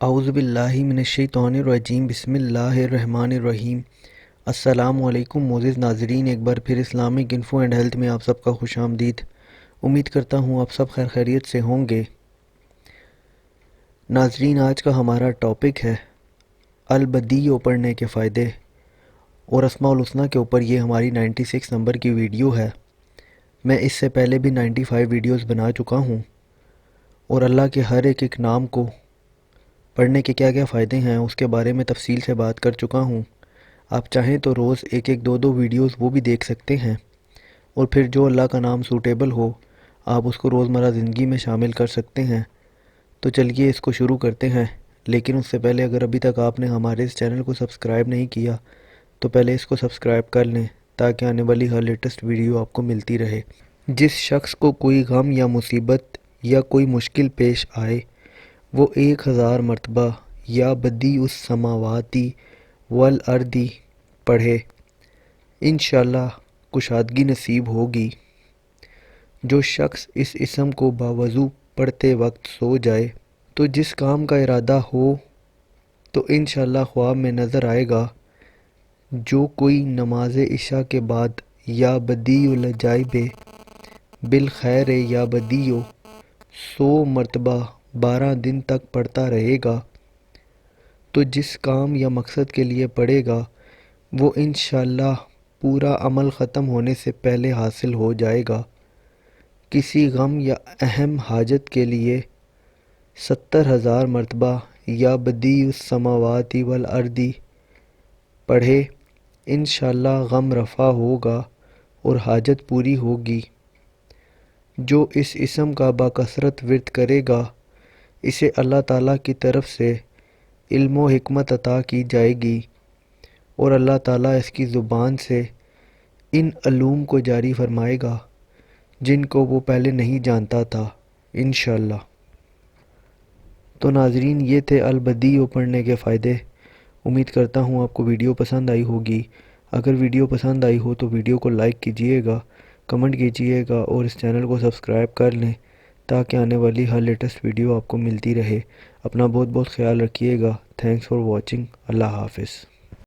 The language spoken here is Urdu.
اعوذ باللہ من الشیطان الرجیم بسم اللہ الرحمن الرحیم۔ السلام علیکم معزز ناظرین، ایک بار پھر اسلامک انفو اینڈ ہیلتھ میں آپ سب کا خوش آمدید۔ امید کرتا ہوں آپ سب خیر خیریت سے ہوں گے۔ ناظرین، آج کا ہمارا ٹاپک ہے البدیع پڑھنے کے فائدے، اور اسماء الحسنی کے اوپر یہ ہماری 96 نمبر کی ویڈیو ہے۔ میں اس سے پہلے بھی 95 ویڈیوز بنا چکا ہوں، اور اللہ کے ہر ایک نام کو پڑھنے کے کیا کیا فائدے ہیں اس کے بارے میں تفصیل سے بات کر چکا ہوں۔ آپ چاہیں تو روز ایک دو ویڈیوز وہ بھی دیکھ سکتے ہیں، اور پھر جو اللہ کا نام سوٹیبل ہو آپ اس کو روزمرہ زندگی میں شامل کر سکتے ہیں۔ تو چلیے اس کو شروع کرتے ہیں، لیکن اس سے پہلے اگر ابھی تک آپ نے ہمارے اس چینل کو سبسکرائب نہیں کیا تو پہلے اس کو سبسکرائب کر لیں تاکہ آنے والی ہر لیٹسٹ ویڈیو آپ کو ملتی رہے۔ جس شخص کو کوئی غم یا مصیبت یا کوئی مشکل پیش آئے، وہ 1000 مرتبہ یا بدیع السماواتی والارض پڑھے، انشاءاللہ کشادگی نصیب ہوگی۔ جو شخص اس اسم کو باوضو پڑھتے وقت سو جائے تو جس کام کا ارادہ ہو تو انشاءاللہ خواب میں نظر آئے گا۔ جو کوئی نماز عشاء کے بعد یا بدیع العجائب بالخیر یا بدیع 100 مرتبہ 12 دن تک پڑھتا رہے گا تو جس کام یا مقصد کے لیے پڑھے گا وہ انشاءاللہ پورا عمل ختم ہونے سے پہلے حاصل ہو جائے گا۔ کسی غم یا اہم حاجت کے لیے 70,000 مرتبہ یا بدیع السماوات والارض پڑھے، انشاءاللہ غم رفع ہوگا اور حاجت پوری ہوگی۔ جو اس اسم کا باکثرت ورد کرے گا اسے اللہ تعالیٰ کی طرف سے علم و حکمت عطا کی جائے گی، اور اللہ تعالیٰ اس کی زبان سے ان علوم کو جاری فرمائے گا جن کو وہ پہلے نہیں جانتا تھا انشاءاللہ۔ تو ناظرین، یہ تھے البدیع پڑھنے کے فائدے۔ امید کرتا ہوں آپ کو ویڈیو پسند آئی ہوگی۔ اگر ویڈیو پسند آئی ہو تو ویڈیو کو لائک کیجئے گا، کمنٹ کیجئے گا، اور اس چینل کو سبسکرائب کر لیں تاکہ آنے والی ہر لیٹسٹ ویڈیو آپ کو ملتی رہے۔ اپنا بہت بہت خیال رکھیے گا۔ Thanks for watching. اللہ حافظ۔